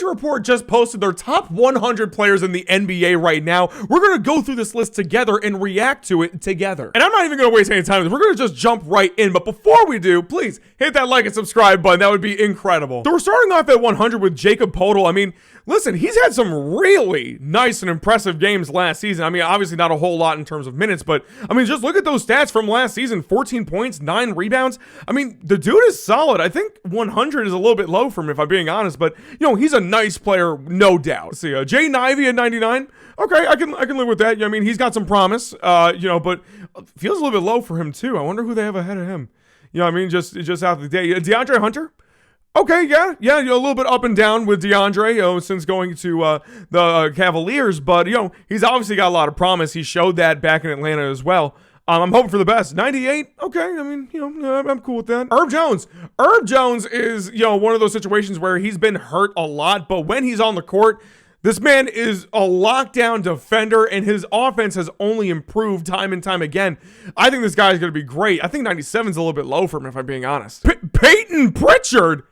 Report just posted their top 100 players in the NBA right now. We're going to go through this list together and react to it together. And I'm not even going to waste any time. We're going to just jump right in. But before we do, please hit that like and subscribe button. That would be incredible. So we're starting off at 100 with Jacob Podol. I mean, listen, he's had some really nice and impressive games last season. I mean, obviously not a whole lot in terms of minutes, but I mean, just look at those stats from last season. 14 points, 9 rebounds. I mean, the dude is solid. I think 100 is a little bit low for him, if I'm being honest, but you know, he's a nice player, no doubt. Let's see, Jay Nivey at 99. Okay, I can live with that. I mean, he's got some promise, you know, but feels a little bit low for him too. I wonder who they have ahead of him. You know what I mean? Just out of the day. DeAndre Hunter? Okay, yeah, a little bit up and down with DeAndre, since going to the Cavaliers, but, you know, he's obviously got a lot of promise. He showed that back in Atlanta as well. I'm hoping for the best. 98, okay, I mean, you know, I'm cool with that. Herb Jones. Herb Jones is, you know, one of those situations where he's been hurt a lot, but when he's on the court, this man is a lockdown defender, and his offense has only improved time and time again. I think this guy is going to be great. I think 97 is a little bit low for him, if I'm being honest. Peyton Pritchard?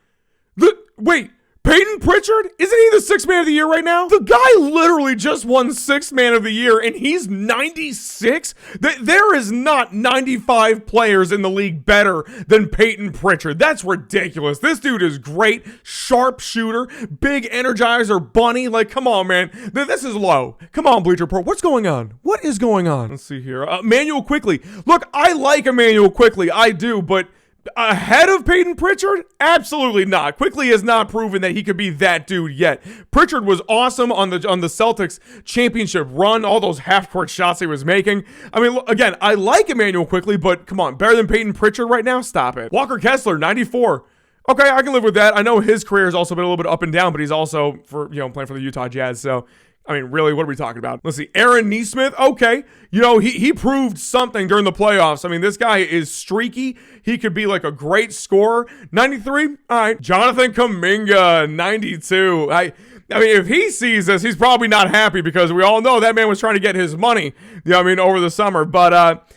Wait, Peyton Pritchard? Isn't he the 6th man of the year right now? The guy literally just won 6th man of the year, and he's 96? There is not 95 players in the league better than Peyton Pritchard. That's ridiculous. This dude is great. Sharp shooter. Big energizer bunny. Like, come on, man. This is low. Come on, Bleacher Report. What's going on? What is going on? Let's see here. Emmanuel Quickley. Look, I like Emmanuel Quickley. I do, but ahead of Peyton Pritchard? Absolutely not. Quickley has not proven that he could be that dude yet. Pritchard was awesome on the Celtics championship run, all those half-court shots he was making. I mean, again, I like Emmanuel Quickley, but come on, better than Peyton Pritchard right now? Stop it. Walker Kessler, 94. Okay, I can live with that. I know his career has also been a little bit up and down, but he's also playing for the Utah Jazz, so I mean, really, what are we talking about? Let's see. Aaron Nesmith. Okay. You know, he proved something during the playoffs. I mean, this guy is streaky. He could be like a great scorer. 93. All right. Jonathan Kuminga, 92. I mean, if he sees this, he's probably not happy because we all know that man was trying to get his money, you know what I mean, over the summer. But,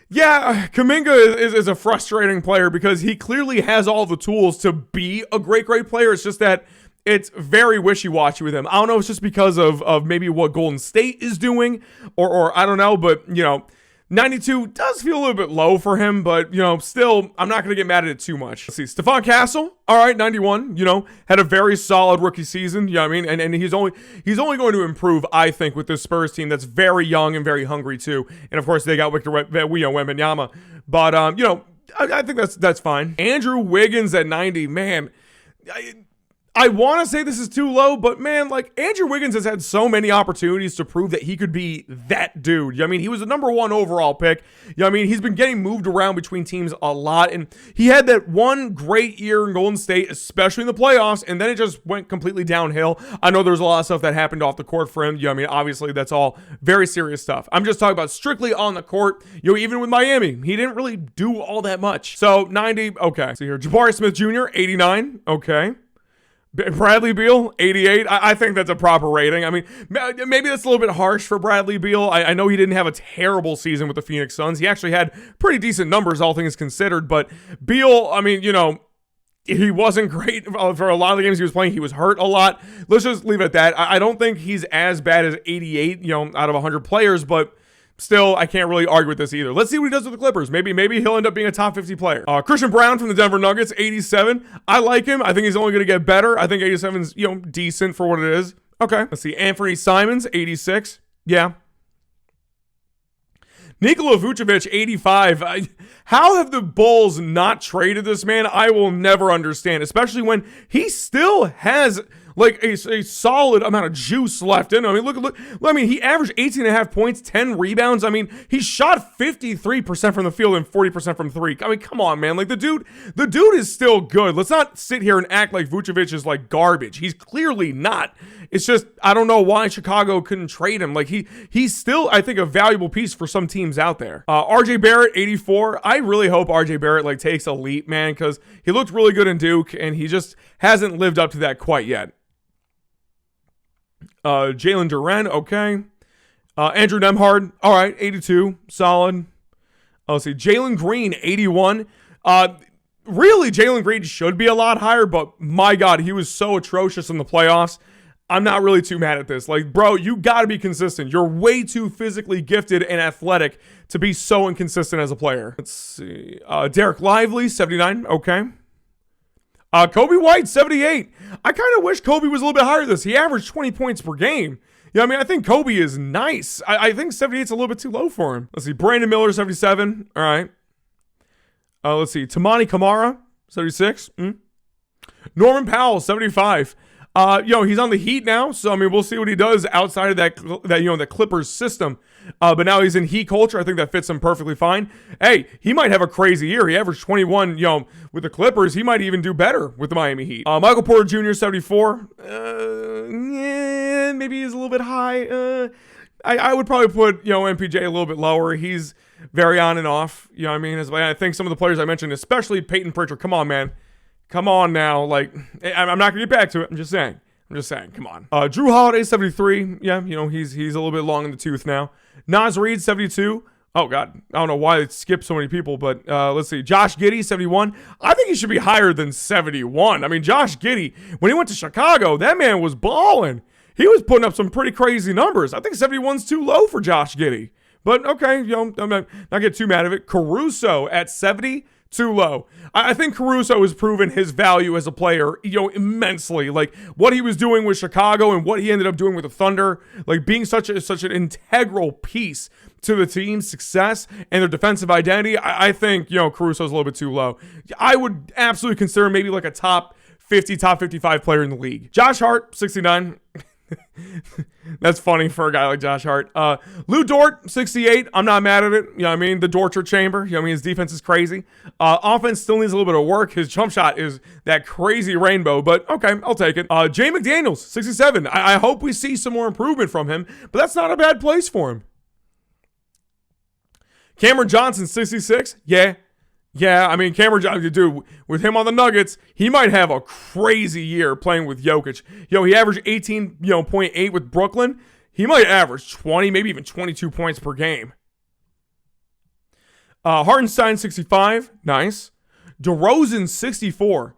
yeah, Kuminga is a frustrating player because he clearly has all the tools to be a great player. It's just that it's very wishy-washy with him. I don't know if it's just because of maybe what Golden State is doing or I don't know, but, you know, 92 does feel a little bit low for him, but, you know, still, I'm not going to get mad at it too much. Let's see, Stephon Castle, all right, 91, you know, had a very solid rookie season, you know what I mean? And he's only going to improve, I think, with this Spurs team that's very young and very hungry, too. And, of course, they got Victor Wembanyama. But, you know, I think that's fine. Andrew Wiggins at 90, man, I want to say this is too low, but man, like Andrew Wiggins has had so many opportunities to prove that he could be that dude. You know what I mean? He was the number 1 overall pick. You know what I mean? He's been getting moved around between teams a lot, and he had that one great year in Golden State, especially in the playoffs, and then it just went completely downhill. I know there's a lot of stuff that happened off the court for him. You know what I mean? Obviously, that's all very serious stuff. I'm just talking about strictly on the court. You know, even with Miami, he didn't really do all that much. So 90, okay. See here, Jabari Smith Jr., 89, okay. Bradley Beal, 88. I think that's a proper rating. I mean, maybe that's a little bit harsh for Bradley Beal. I know he didn't have a terrible season with the Phoenix Suns. He actually had pretty decent numbers, all things considered. But Beal, I mean, you know, he wasn't great for a lot of the games he was playing. He was hurt a lot. Let's just leave it at that. I don't think he's as bad as 88, you know, out of 100 players, but still, I can't really argue with this either. Let's see what he does with the Clippers. Maybe he'll end up being a top 50 player. Christian Brown from the Denver Nuggets, 87. I like him. I think he's only going to get better. I think 87's, you know, decent for what it is. Okay. Let's see. Anthony Simons, 86. Yeah. Nikola Vucevic, 85. How have the Bulls not traded this man? I will never understand, especially when he still has like a solid amount of juice left in him. I mean, look. I mean, he averaged 18.5 points, 10 rebounds. I mean, he shot 53% from the field and 40% from three. I mean, come on, man. Like the dude is still good. Let's not sit here and act like Vucevic is like garbage. He's clearly not. It's just, I don't know why Chicago couldn't trade him. Like he's still, I think, a valuable piece for some teams out there. RJ Barrett, 84. I really hope RJ Barrett like takes a leap, man, because he looked really good in Duke and he just hasn't lived up to that quite yet. Jalen Duren, okay. Andrew Nemhard, all right, 82, solid. Let's see, Jalen Green, 81. Really, Jalen Green should be a lot higher, but my God, he was so atrocious in the playoffs. I'm not really too mad at this. Like, bro, you got to be consistent. You're way too physically gifted and athletic to be so inconsistent as a player. Let's see. Derek Lively, 79. Okay. Kobe White, 78. I kind of wish Kobe was a little bit higher than this. He averaged 20 points per game. Yeah, I mean, I think Kobe is nice. I think 78 is a little bit too low for him. Let's see. Brandon Miller, 77. All right. Let's see. Tamani Kamara, 76. Norman Powell, 75. He's on the Heat now, so I mean, we'll see what he does outside of that the Clippers system. But now he's in Heat culture. I think that fits him perfectly fine. Hey, he might have a crazy year. He averaged 21, with the Clippers. He might even do better with the Miami Heat. Michael Porter Jr., 74. Maybe he's a little bit high. I would probably put, MPJ a little bit lower. He's very on and off. You know what I mean? I think some of the players I mentioned, especially Peyton Pritchard, come on, man. Come on now. Like, I'm not going to get back to it. I'm just saying. Come on. Drew Holiday, 73. Yeah, he's a little bit long in the tooth now. Naz Reid, 72. Oh, God. I don't know why it skipped so many people, but let's see. Josh Giddey, 71. I think he should be higher than 71. I mean, Josh Giddey, when he went to Chicago, that man was balling. He was putting up some pretty crazy numbers. I think 71's too low for Josh Giddey. But, okay, I'm not get too mad of it. Caruso at 70. Too low. I think Caruso has proven his value as a player, immensely. Like what he was doing with Chicago and what he ended up doing with the Thunder, like being such an integral piece to the team's success and their defensive identity. I think, Caruso's a little bit too low. I would absolutely consider maybe like a top 50, top 55 player in the league. Josh Hart, 69. That's funny for a guy like Josh Hart. Lou Dort, 68. I'm not mad at it. You know what I mean? The torture chamber. His defense is crazy. Offense still needs a little bit of work. His jump shot is that crazy rainbow, but okay, I'll take it. Jay McDaniels, 67. I hope we see some more improvement from him, but that's not a bad place for him. Cameron Johnson, 66. Yeah, I mean, Cameron Johnson, dude, with him on the Nuggets, he might have a crazy year playing with Jokic. He averaged 18.8 with Brooklyn. He might average 20, maybe even 22 points per game. Hartenstein, 65. Nice. DeRozan, 64.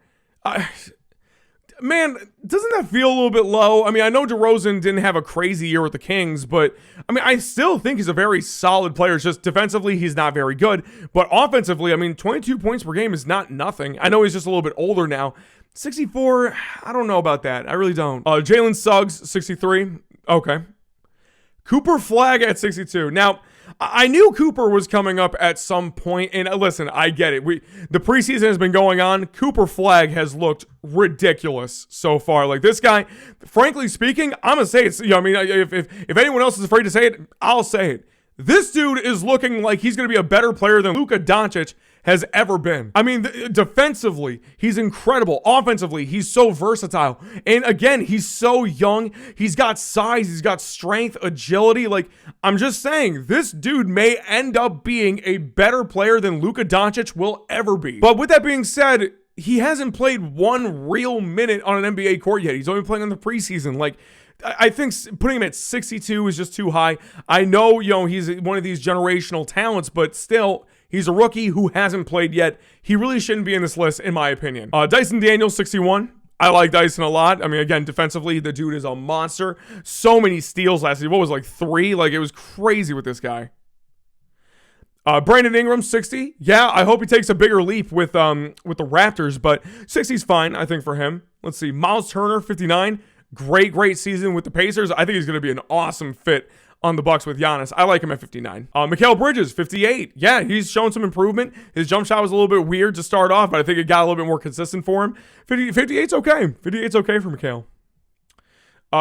Man, doesn't that feel a little bit low? I mean, I know DeRozan didn't have a crazy year with the Kings, but I mean, I still think he's a very solid player. It's just defensively, he's not very good. But offensively, I mean, 22 points per game is not nothing. I know he's just a little bit older now. 64, I don't know about that. I really don't. Jalen Suggs, 63. Okay. Cooper Flagg at 62. Now, I knew Cooper was coming up at some point, and listen, I get it. The preseason has been going on. Cooper Flagg has looked ridiculous so far. Like this guy, frankly speaking, I'm gonna say it's. If anyone else is afraid to say it, I'll say it. This dude is looking like he's gonna be a better player than Luka Doncic has ever been. I mean, defensively, he's incredible. Offensively, he's so versatile. And again, he's so young. He's got size. He's got strength, agility. Like, I'm just saying, this dude may end up being a better player than Luka Doncic will ever be. But with that being said, he hasn't played one real minute on an NBA court yet. He's only playing in the preseason. Like, I think putting him at 62 is just too high. I know, he's one of these generational talents, but still, he's a rookie who hasn't played yet. He really shouldn't be in this list, in my opinion. Dyson Daniels, 61. I like Dyson a lot. I mean, again, defensively, the dude is a monster. So many steals last year. What was it, 3? Like, it was crazy with this guy. Brandon Ingram, 60. Yeah, I hope he takes a bigger leap with the Raptors, but 60's fine, I think, for him. Let's see. Miles Turner, 59. Great season with the Pacers. I think he's going to be an awesome fit on the Bucks with Giannis. I like him at 59. Mikal Bridges, 58. Yeah, he's shown some improvement. His jump shot was a little bit weird to start off, but I think it got a little bit more consistent for him. 58's okay. 58's okay for Mikal.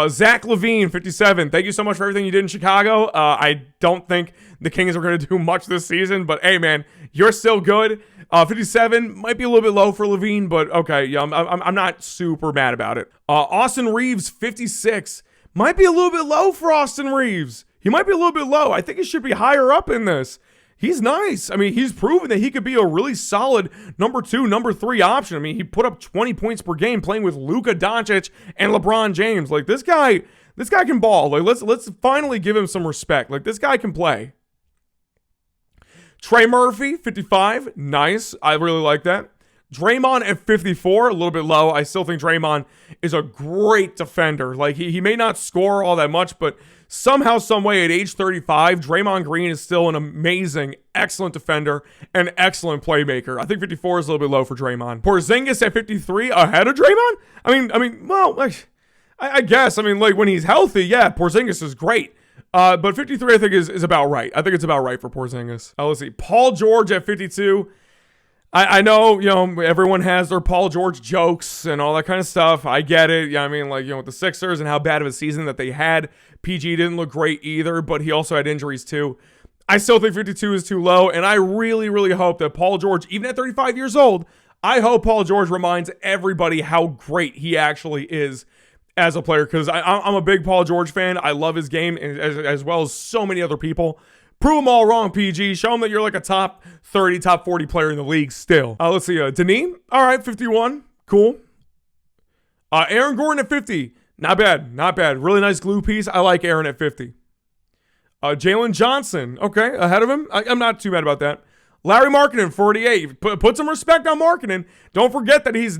Zach LaVine, 57. Thank you so much for everything you did in Chicago. I don't think the Kings are going to do much this season, but hey, man, you're still good. 57 might be a little bit low for LaVine, but okay, yeah, I'm not super mad about it. Austin Reeves, 56. Might be a little bit low for Austin Reeves. He might be a little bit low. I think he should be higher up in this. He's nice. I mean, he's proven that he could be a really solid number 2, number 3 option. I mean, he put up 20 points per game playing with Luka Doncic and LeBron James. Like, this guy can ball. Like, let's finally give him some respect. Like, this guy can play. Trey Murphy, 55. Nice. I really like that. Draymond at 54, a little bit low. I still think Draymond is a great defender. Like, he may not score all that much, but somehow, some way, at age 35, Draymond Green is still an amazing, excellent defender and excellent playmaker. I think 54 is a little bit low for Draymond. Porzingis at 53, ahead of Draymond? Well, I guess. Like, when he's healthy, yeah, Porzingis is great. But 53, I think, is about right. I think it's about right for Porzingis. Let's see. Paul George at 52. I know, everyone has their Paul George jokes and all that kind of stuff. I get it. Yeah, with the Sixers and how bad of a season that they had, PG didn't look great either, but he also had injuries too. I still think 52 is too low, and I really, really hope that Paul George, even at 35 years old, I hope Paul George reminds everybody how great he actually is as a player, because I'm a big Paul George fan. I love his game, as well as so many other people. Prove them all wrong, PG. Show them that you're like a top 30, top 40 player in the league still. Let's see. Denis, all right, 51. Cool. Aaron Gordon at 50. Not bad. Not bad. Really nice glue piece. I like Aaron at 50. Jalen Johnson. Okay, ahead of him. I'm not too mad about that. Larry Markkinen, 48. Put some respect on Markkinen. Don't forget that he's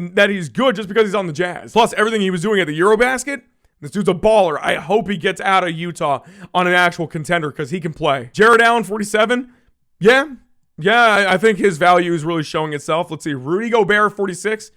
good just because he's on the Jazz. Plus, everything he was doing at the Eurobasket, this dude's a baller. I hope he gets out of Utah on an actual contender because he can play. Jared Allen, 47. Yeah, I think his value is really showing itself. Let's see. Rudy Gobert, 46.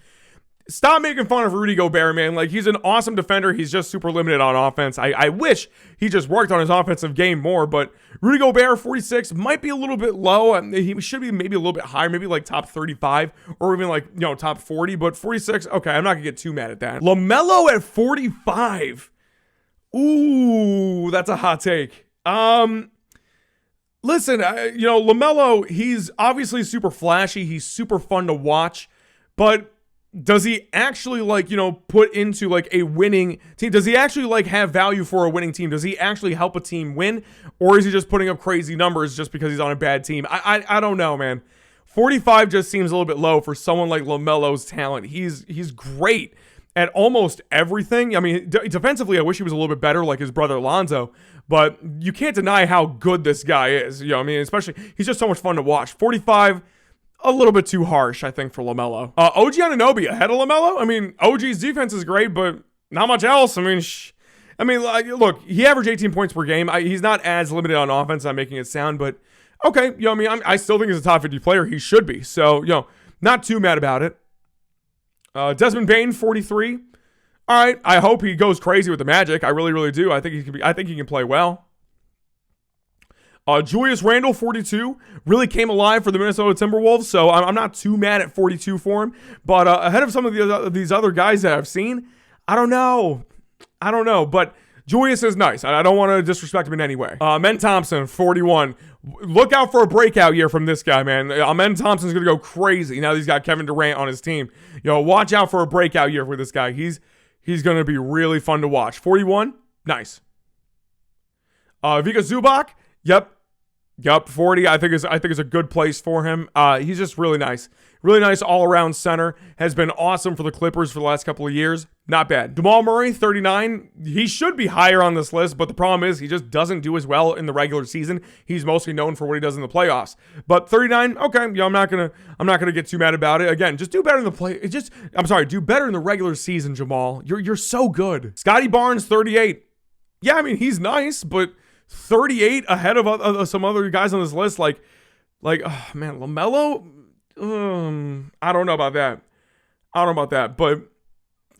Stop making fun of Rudy Gobert, man. Like, he's an awesome defender. He's just super limited on offense. I wish he just worked on his offensive game more, but Rudy Gobert, 46, might be a little bit low. He should be maybe a little bit higher, maybe like top 35 or even like, top 40, but 46, okay, I'm not going to get too mad at that. LaMelo at 45. Ooh, that's a hot take. Listen, LaMelo, he's obviously super flashy. He's super fun to watch, but does he actually put into a winning team? Does he actually have value for a winning team? Does he actually help a team win? Or is he just putting up crazy numbers just because he's on a bad team? I don't know, man. 45 just seems a little bit low for someone like LaMelo's talent. He's great at almost everything. Defensively, I wish he was a little bit better like his brother Lonzo, but you can't deny how good this guy is. Especially, he's just so much fun to watch. 45, a little bit too harsh, I think, for LaMelo. OG Anunoby ahead of LaMelo. OG's defense is great, but not much else. Look, he averaged 18 points per game. He's not as limited on offense. I'm making it sound, but okay. I still think he's a top 50 player. He should be. So, not too mad about it. Desmond Bane, 43. All right. I hope he goes crazy with the Magic. I really, really do. I think he can play well. Julius Randle, 42, really came alive for the Minnesota Timberwolves, so I'm not too mad at 42 for him. But ahead of some of these other guys that I've seen, I don't know. But Julius is nice. I don't want to disrespect him in any way. Men Thompson, 41. Look out for a breakout year from this guy, man. Men Thompson's going to go crazy now that he's got Kevin Durant on his team. Watch out for a breakout year for this guy. He's going to be really fun to watch. 41, nice. Vika Zubac, Yep, 40. I think is a good place for him. He's just really nice. Really nice all-around center. Has been awesome for the Clippers for the last couple of years. Not bad. Jamal Murray, 39. He should be higher on this list, but the problem is he just doesn't do as well in the regular season. He's mostly known for what he does in the playoffs. But 39, okay, I'm not gonna get too mad about it. Again, just do better in the do better in the regular season, Jamal. You're so good. Scotty Barnes, 38. Yeah, he's nice, but 38 ahead of some other guys on this list, LaMelo. I don't know about that. But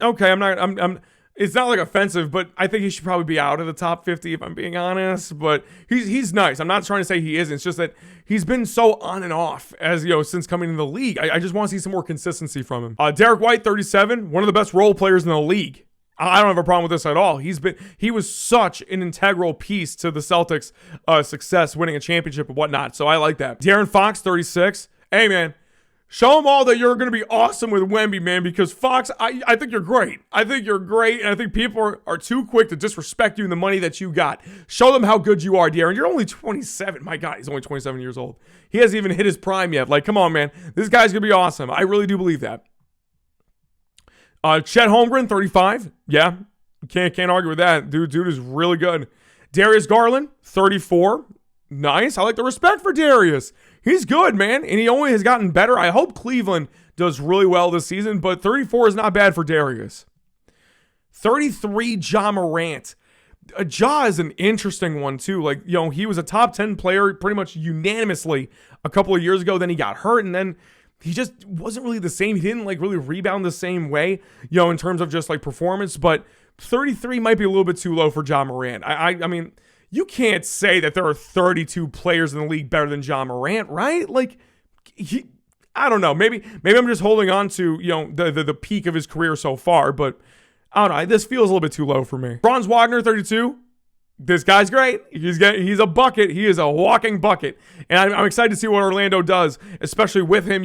okay, I'm. It's not offensive, but I think he should probably be out of the top 50 if I'm being honest. But he's nice. I'm not trying to say he isn't. It's just that he's been so on and off since coming into the league. I just want to see some more consistency from him. Derek White, 37, one of the best role players in the league. I don't have a problem with this at all. He was such an integral piece to the Celtics' success, winning a championship and whatnot. So I like that. De'Aaron Fox, 36. Hey, man, show them all that you're going to be awesome with Wemby, man, because Fox, I think you're great. I think you're great, and I think people are too quick to disrespect you and the money that you got. Show them how good you are, De'Aaron. You're only 27. My God, he's only 27 years old. He hasn't even hit his prime yet. Come on, man. This guy's going to be awesome. I really do believe that. Chet Holmgren, 35. Yeah, can't argue with that. Dude is really good. Darius Garland, 34. Nice. I like the respect for Darius. He's good, man, and he only has gotten better. I hope Cleveland does really well this season, but 34 is not bad for Darius. 33, Ja Morant. Ja is an interesting one too. Like, he was a top 10 player pretty much unanimously a couple of years ago. Then he got hurt, and then he just wasn't really the same. He didn't really rebound the same way, in terms of just performance. But 33 might be a little bit too low for Ja Morant. I mean, you can't say that there are 32 players in the league better than Ja Morant, right? I don't know. Maybe I'm just holding on to the peak of his career so far, but I don't know. This feels a little bit too low for me. Franz Wagner, 32. This guy's great. He's a bucket. He is a walking bucket. And I'm excited to see what Orlando does, especially with him,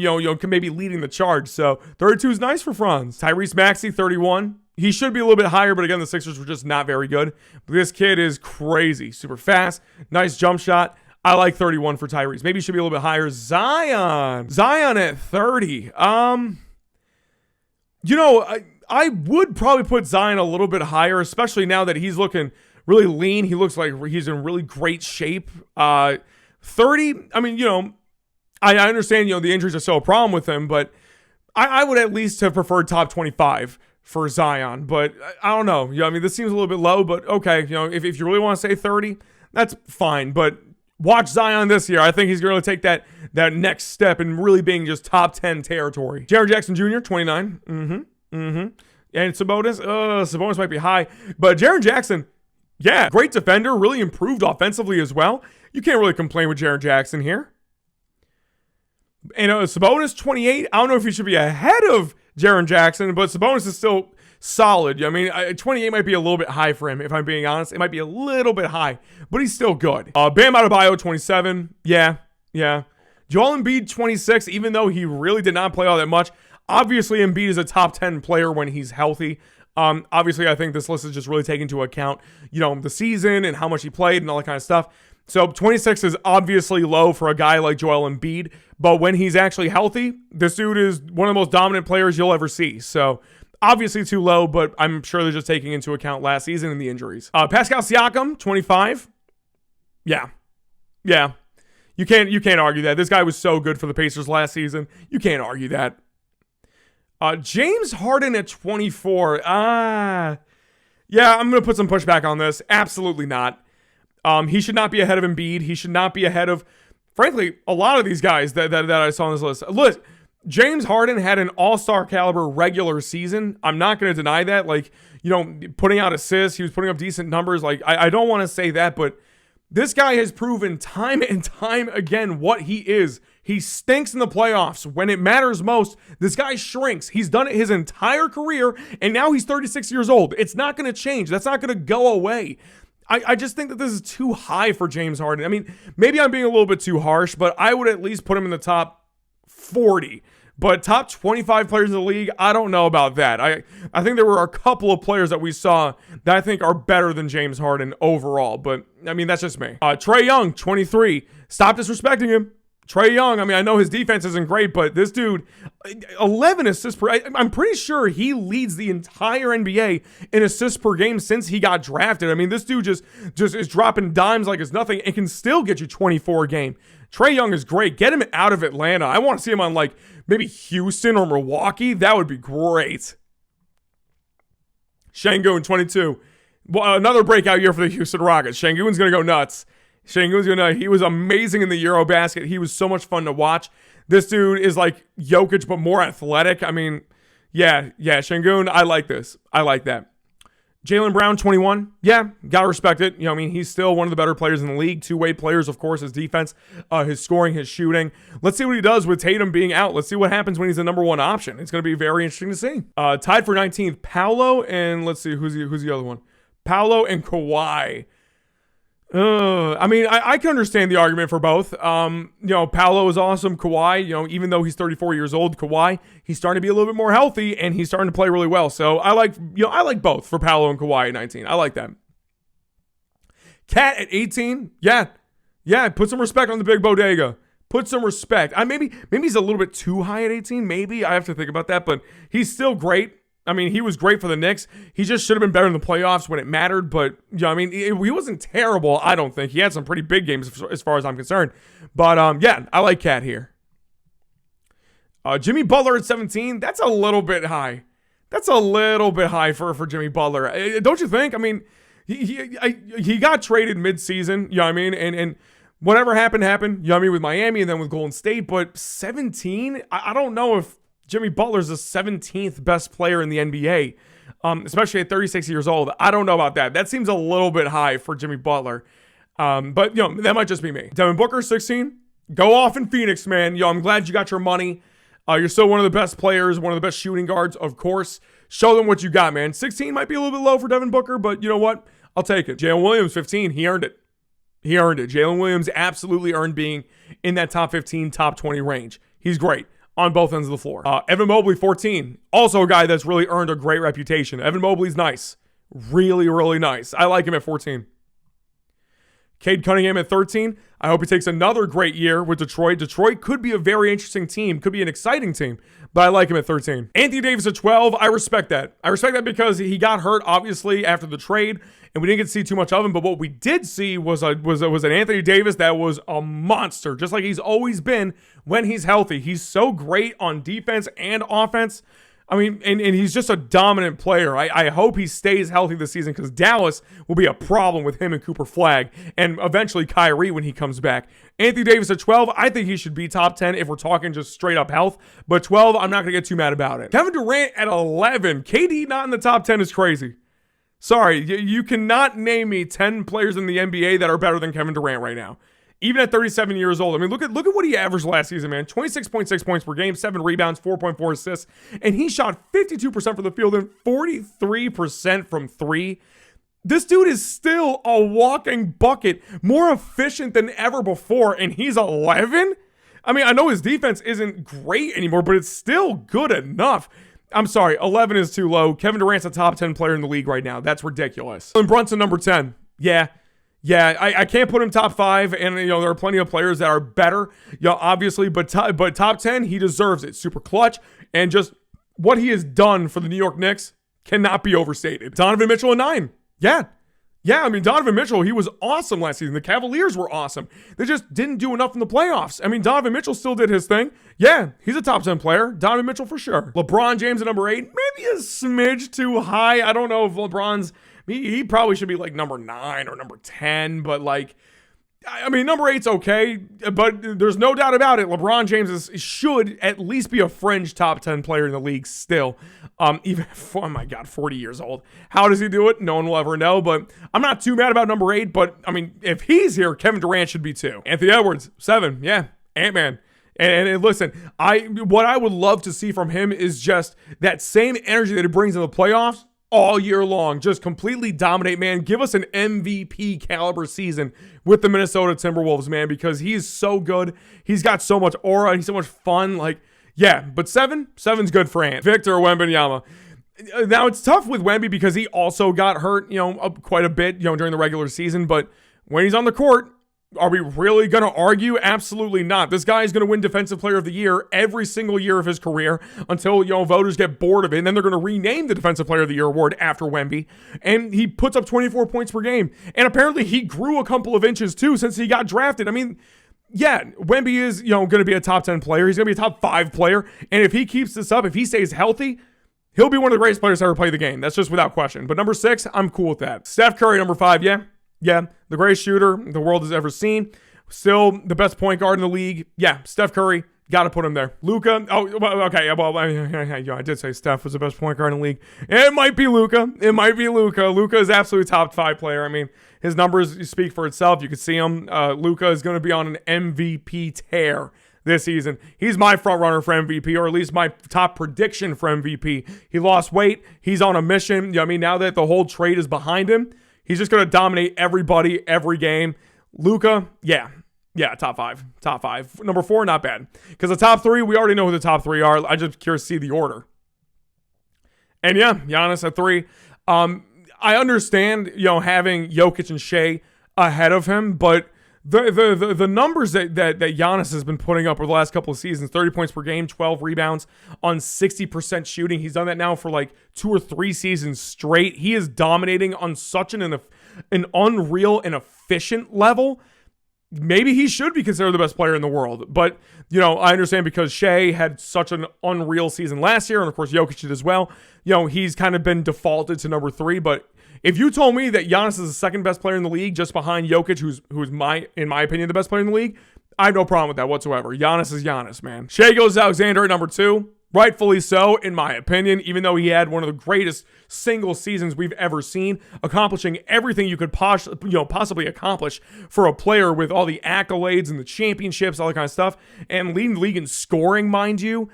maybe leading the charge. So 32 is nice for Franz. Tyrese Maxey, 31. He should be a little bit higher, but again, the Sixers were just not very good. But this kid is crazy. Super fast. Nice jump shot. I like 31 for Tyrese. Maybe he should be a little bit higher. Zion at 30. I would probably put Zion a little bit higher, especially now that he's looking really lean. He looks like he's in really great shape. 30, I mean, I understand, the injuries are still a problem with him, but I would at least have preferred top 25 for Zion. But I don't know. This seems a little bit low, but okay. If you really want to say 30, that's fine. But watch Zion this year. I think he's going to take that next step in really being just top 10 territory. Jaren Jackson Jr., 29. And Sabonis might be high, but Jaren Jackson, yeah, great defender, really improved offensively as well. You can't really complain with Jaren Jackson here. And Sabonis, 28. I don't know if he should be ahead of Jaren Jackson, but Sabonis is still solid. 28 might be a little bit high for him, if I'm being honest. It might be a little bit high, but he's still good. Bam Adebayo, 27. Yeah. Joel Embiid, 26, even though he really did not play all that much. Obviously, Embiid is a top 10 player when he's healthy. Obviously, I think this list is just really taking into account, the season and how much he played and all that kind of stuff. So 26 is obviously low for a guy like Joel Embiid, but when he's actually healthy, this dude is one of the most dominant players you'll ever see. So obviously too low, but I'm sure they're just taking into account last season and the injuries. Pascal Siakam, 25. Yeah. You can't argue that. This guy was so good for the Pacers last season. You can't argue that. James Harden at 24. Yeah, I'm going to put some pushback on this. Absolutely not. He should not be ahead of Embiid. He should not be ahead of, frankly, a lot of these guys that I saw on this list. Look, James Harden had an all-star caliber regular season. I'm not going to deny that. Putting out assists, he was putting up decent numbers. I don't want to say that, but this guy has proven time and time again what he is. He stinks in the playoffs. When it matters most, this guy shrinks. He's done it his entire career, and now he's 36 years old. It's not going to change. That's not going to go away. I just think that this is too high for James Harden. Maybe I'm being a little bit too harsh, but I would at least put him in the top 40. But top 25 players in the league, I don't know about that. I think there were a couple of players that we saw that I think are better than James Harden overall. But, that's just me. Trae Young, 23. Stop disrespecting him. Trae Young, I know his defense isn't great, but this dude, 11 assists per, I'm pretty sure he leads the entire NBA in assists per game since he got drafted. This dude just is dropping dimes like it's nothing and can still get you 24 a game. Trae Young is great. Get him out of Atlanta. I want to see him on maybe Houston or Milwaukee. That would be great. Şengün, 22. Well, another breakout year for the Houston Rockets. Şengün's going to go nuts. He was amazing in the Eurobasket. He was so much fun to watch. This dude is like Jokic, but more athletic. Yeah, Şengün, I like this. I like that. Jaylen Brown, 21. Yeah, gotta respect it. He's still one of the better players in the league. Two-way players, of course, his defense, his scoring, his shooting. Let's see what he does with Tatum being out. Let's see what happens when he's the number one option. It's going to be very interesting to see. Tied for 19th, Paolo, and let's see, who's the other one? Paolo and Kawhi. I can understand the argument for both. Paolo is awesome. Kawhi, even though he's 34 years old, Kawhi, he's starting to be a little bit more healthy and he's starting to play really well. So I like both for Paolo and Kawhi at 19. I like that. Cat at 18. Yeah. Put some respect on the big bodega. Put some respect. Maybe he's a little bit too high at 18. Maybe I have to think about that, but he's still great. He was great for the Knicks. He just should have been better in the playoffs when it mattered. But, he wasn't terrible, I don't think. He had some pretty big games as far as I'm concerned. But, I like Cat here. Jimmy Butler at 17, that's a little bit high. That's a little bit high for Jimmy Butler. Don't you think? I mean, he got traded mid-season, you know what I mean? And whatever happened, you know what I mean, with Miami and then with Golden State. But 17, I don't know if Jimmy Butler's the 17th best player in the NBA, especially at 36 years old. I don't know about that. That seems a little bit high for Jimmy Butler. But, you know, that might just be me. Devin Booker, 16. Go off in Phoenix, man. Yo, I'm glad you got your money. You're still one of the best players, one of the best shooting guards, of course. Show them what you got, man. 16 might be a little bit low for Devin Booker, but you know what? I'll take it. Jalen Williams, 15. He earned it. Jalen Williams absolutely earned being in that top 15, top 20 range. He's great on both ends of the floor. Evan Mobley, 14. Also a guy that's really earned a great reputation. Evan Mobley's nice. Really, really nice. I like him at 14. Cade Cunningham at 13. I hope he takes another great year with Detroit. Detroit could be a very interesting team, could be an exciting team, but I like him at 13. Anthony Davis at 12. I respect that. I respect that because he got hurt, obviously, after the trade, and we didn't get to see too much of him, but what we did see was an Anthony Davis that was a monster, just like he's always been when he's healthy. He's so great on defense and offense. I mean, and he's just a dominant player. I hope he stays healthy this season because Dallas will be a problem with him and Cooper Flagg and eventually Kyrie when he comes back. Anthony Davis at 12, I think he should be top 10 if we're talking just straight up health. But 12, I'm not going to get too mad about it. Kevin Durant at 11. KD not in the top 10 is crazy. Sorry, you cannot name me 10 players in the NBA that are better than Kevin Durant right now. Even at 37 years old. I mean, look at what he averaged last season, man. 26.6 points per game, 7 rebounds, 4.4 assists. And he shot 52% from the field and 43% from three. This dude is still a walking bucket, more efficient than ever before, and he's 11? I mean, I know his defense isn't great anymore, but it's still good enough. I'm sorry, 11 is too low. Kevin Durant's a top 10 player in the league right now. That's ridiculous. And Brunson, number 10. Yeah, I can't put him top 5, and you know there are plenty of players that are better, you know, obviously, but top 10, he deserves it. Super clutch, and just what he has done for the New York Knicks cannot be overstated. Donovan Mitchell at 9. Yeah, I mean, Donovan Mitchell, he was awesome last season. The Cavaliers were awesome. They just didn't do enough in the playoffs. I mean, Donovan Mitchell still did his thing. Yeah, he's a top 10 player. Donovan Mitchell for sure. LeBron James at number 8, maybe a smidge too high. I don't know if LeBron's he probably should be like number 9 or number 10, but like, I mean, number 8's okay, but there's no doubt about it. LeBron James should at least be a fringe top 10 player in the league still. Even, oh my God, 40 years old. How does he do it? No one will ever know, but I'm not too mad about number 8, but I mean, if he's here, Kevin Durant should be too. Anthony Edwards, 7, yeah, Ant-Man. And listen, what I would love to see from him is just that same energy that he brings in the playoffs all year long. Just completely dominate, man. Give us an MVP caliber season with the Minnesota Timberwolves, man, because he's so good. He's got so much aura. He's so much fun. Like, yeah, but 7's good for Ant. Victor Wembanyama. Now, it's tough with Wemby because he also got hurt, you know, quite a bit, you know, during the regular season. But when he's on the court, are we really going to argue? Absolutely not. This guy is going to win Defensive Player of the Year every single year of his career until, you know, voters get bored of it. And then they're going to rename the Defensive Player of the Year award after Wemby. And he puts up 24 points per game. And apparently he grew a couple of inches too since he got drafted. I mean, yeah, Wemby is, you know, going to be a top 10 player. He's going to be a top 5 player. And if he keeps this up, if he stays healthy, he'll be one of the greatest players to ever play the game. That's just without question. But number 6, I'm cool with that. Steph Curry, number 5, yeah, the greatest shooter the world has ever seen. Still the best point guard in the league. Yeah, Steph Curry, got to put him there. Luka, okay, well, I did say Steph was the best point guard in the league. It might be Luka. Luka is absolutely top 5 player. I mean, his numbers speak for itself. You can see him. Luka is going to be on an MVP tear this season. He's my front runner for MVP, or at least my top prediction for MVP. He lost weight. He's on a mission. You know what I mean, now that the whole trade is behind him, he's just going to dominate everybody, every game. Luka, yeah, top 5. Number 4, not bad. Because the top 3, we already know who the top 3 are. I'm just curious to see the order. And yeah, Giannis at 3. I understand, you know, having Jokic and Shea ahead of him, but the numbers that Giannis has been putting up over the last couple of seasons, 30 points per game, 12 rebounds on 60% shooting. He's done that now for like 2 or 3 seasons straight. He is dominating on such an unreal and efficient level. maybe he should be considered the best player in the world. But, you know, I understand because Shea had such an unreal season last year, and of course Jokic did as well. You know, he's kind of been defaulted to number 3. But if you told me that Giannis is the second best player in the league just behind Jokic, who's in my opinion, the best player in the league, I have no problem with that whatsoever. Giannis is Giannis, man. Shea goes Alexander at number 2. Rightfully so, in my opinion, even though he had one of the greatest single seasons we've ever seen, accomplishing everything you could possibly accomplish for a player with all the accolades and the championships, all that kind of stuff, and leading the league in scoring, mind you.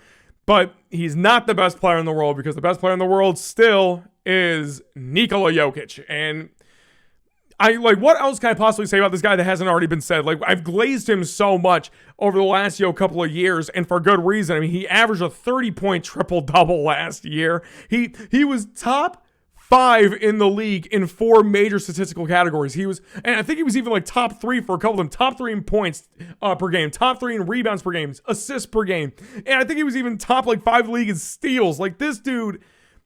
But he's not the best player in the world because the best player in the world still is Nikola Jokic. And what else can I possibly say about this guy that hasn't already been said? Like, I've glazed him so much over the last, couple of years, and for good reason. I mean, he averaged a 30-point triple-double last year. He was top 5 in the league in 4 major statistical categories. And I think he was even like top 3 for a couple of them. Top 3 in points per game, top 3 in rebounds per game, assists per game. And I think he was even top 5 league in steals. Like, this dude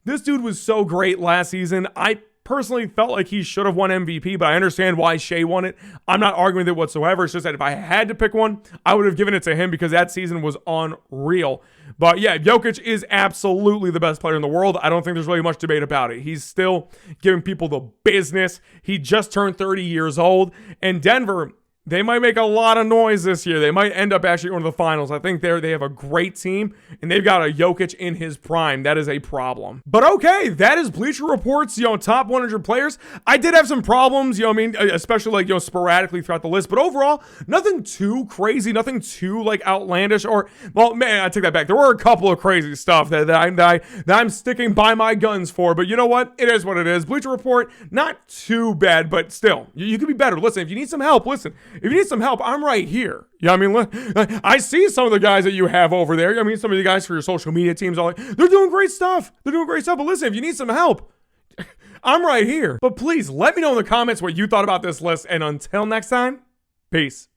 was so great last season. I personally felt like he should have won MVP, but I understand why Shea won it. I'm not arguing with it whatsoever. It's just that if I had to pick one, I would have given it to him because that season was unreal. But yeah, Jokic is absolutely the best player in the world. I don't think there's really much debate about it. He's still giving people the business. He just turned 30 years old. And Denver, they might make a lot of noise this year. They might end up actually going to the finals. I think they have a great team, and they've got a Jokic in his prime. That is a problem. But okay, that is Bleacher Report's, top 100 players. I did have some problems, especially sporadically throughout the list. But overall, nothing too crazy, nothing too outlandish. Or, well, man, I take that back. There were a couple of crazy stuff that I'm sticking by my guns for. But you know what? It is what it is. Bleacher Report, not too bad, but still, you could be better. Listen, if you need some help, listen. If you need some help, I'm right here. Yeah, I mean, I see some of the guys that you have over there. I mean, some of the guys for your social media teams, they're doing great stuff. But listen, if you need some help, I'm right here. But please, let me know in the comments what you thought about this list. And until next time, peace.